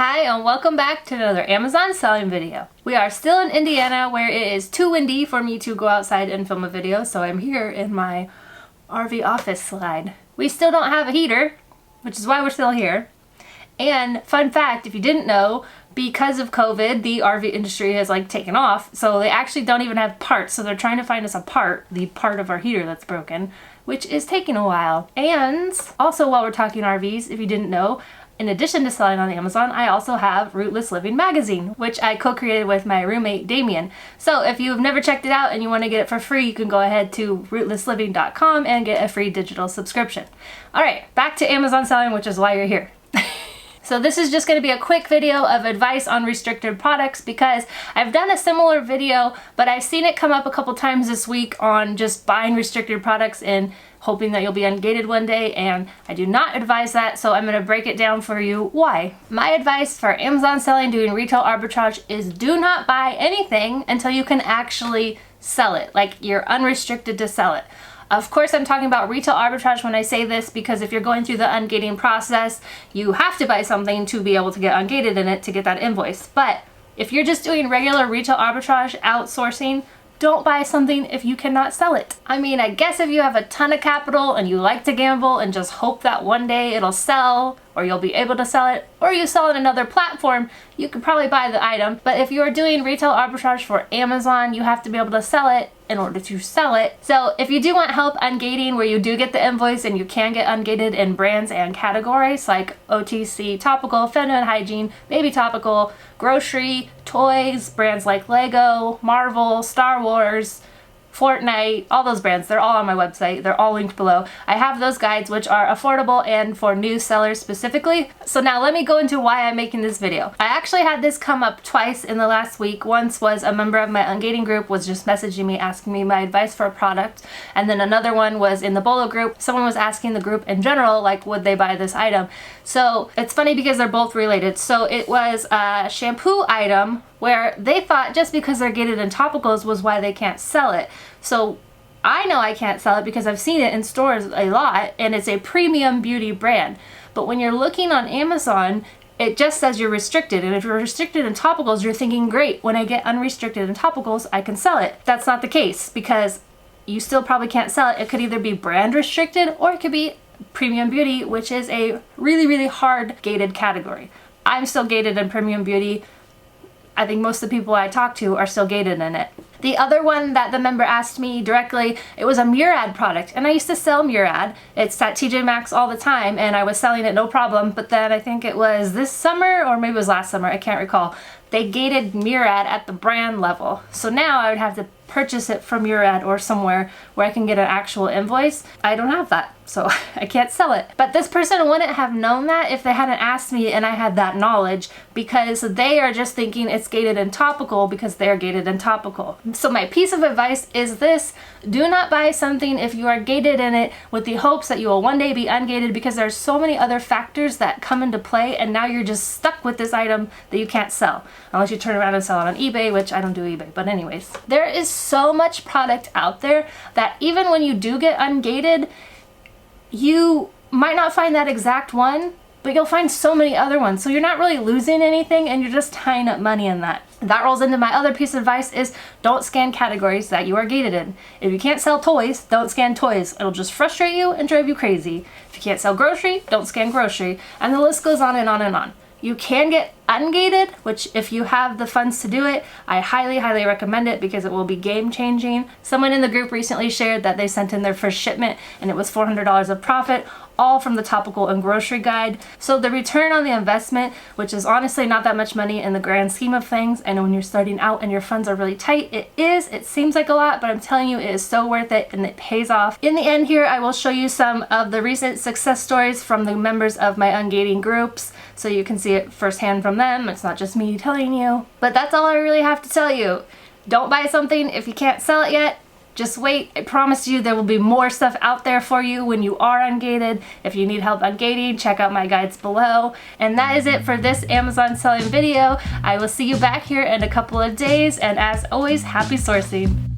Hi and welcome back to another Amazon selling video. We are still in Indiana where it is too windy for me to go outside and film a video, so I'm here in my RV office slide. We still don't have a heater, which is why we're still here. And fun fact, if you didn't know, because of COVID, the RV industry has taken off, so they actually don't even have parts, so they're trying to find us a part, the part of our heater that's broken, which is taking a while. And also, while we're talking RVs, if you didn't know, in addition to selling on Amazon, I also have Rootless Living magazine, which I co-created with my roommate Damien. So if you've never checked it out and you want to get it for free, you can go ahead to rootlessliving.com and get a free digital subscription. Alright, back to Amazon selling, which is why you're here. So this is just going to be a quick video of advice on restricted products because I've done a similar video, but I've seen it come up a couple times this week on just buying restricted products and hoping that you'll be ungated one day, and I do not advise that, so I'm going to break it down for you why. My advice for Amazon selling doing retail arbitrage is do not buy anything until you can actually sell it, like you're unrestricted to sell it. Of course, I'm talking about retail arbitrage when I say this because if you're going through the ungating process, you have to buy something to be able to get ungated in it to get that invoice. But if you're just doing regular retail arbitrage outsourcing, don't buy something if you cannot sell it. I mean, I guess if you have a ton of capital and you like to gamble and just hope that one day it'll sell or you'll be able to sell it, or you sell it on another platform, you could probably buy the item. But if you're doing retail arbitrage for Amazon, you have to be able to sell it in order to sell it. So if you do want help ungating where you do get the invoice and you can get ungated in brands and categories like OTC, topical, feminine hygiene, baby topical, grocery, toys, brands like Lego, Marvel, Star Wars, Fortnite, all those brands, they're all on my website. They're all linked below. I have those guides which are affordable and for new sellers specifically. So now let me go into why I'm making this video. I actually had this come up twice in the last week. Once was a member of my Ungating group was just messaging me asking me my advice for a product, and then another one was in the Bolo group. Someone was asking the group in general, like, would they buy this item? So it's funny because they're both related. So it was a shampoo item where they thought just because they're gated in topicals was why they can't sell it. So I know I can't sell it because I've seen it in stores a lot and it's a premium beauty brand. But when you're looking on Amazon, it just says you're restricted, and if you're restricted in topicals, you're thinking, great, when I get unrestricted in topicals, I can sell it. That's not the case because you still probably can't sell it. It could either be brand restricted or it could be premium beauty, which is a really, really hard gated category. I'm still gated in premium beauty. I think most of the people I talk to are still gated in it. The other one that the member asked me directly, it was a Murad product, and I used to sell Murad. It's at TJ Maxx all the time, and I was selling it no problem, but then I think it was this summer, or maybe it was last summer, I can't recall. They gated Murad at the brand level. So now I would have to purchase it from Murad or somewhere where I can get an actual invoice. I don't have that, so I can't sell it. But this person wouldn't have known that if they hadn't asked me and I had that knowledge, because they are just thinking it's gated in topical because they're gated in topical. So my piece of advice is this: do not buy something if you are gated in it with the hopes that you will one day be ungated, because there's so many other factors that come into play and now you're just stuck with this item that you can't sell. Unless you turn around and sell it on eBay, which I don't do eBay, but anyways. There is so much product out there that even when you do get ungated, you might not find that exact one, but you'll find so many other ones. So you're not really losing anything and you're just tying up money in that. That rolls into my other piece of advice is don't scan categories that you are gated in. If you can't sell toys, don't scan toys. It'll just frustrate you and drive you crazy. If you can't sell grocery, don't scan grocery. And the list goes on and on and on. You can get ungated, which if you have the funds to do it, I highly, highly recommend it because it will be game changing. Someone in the group recently shared that they sent in their first shipment and it was $400 of profit, all from the topical and grocery guide. So the return on the investment, which is honestly not that much money in the grand scheme of things, and when you're starting out and your funds are really tight, it seems like a lot, but I'm telling you, it is so worth it and it pays off. In the end here, I will show you some of the recent success stories from the members of my Ungating groups, so you can see it firsthand from them. It's not just me telling you. But that's all I really have to tell you. Don't buy something if you can't sell it yet. Just wait. I promise you there will be more stuff out there for you when you are ungated. If you need help ungating, check out my guides below. And that is it for this Amazon selling video. I will see you back here in a couple of days, and as always, happy sourcing.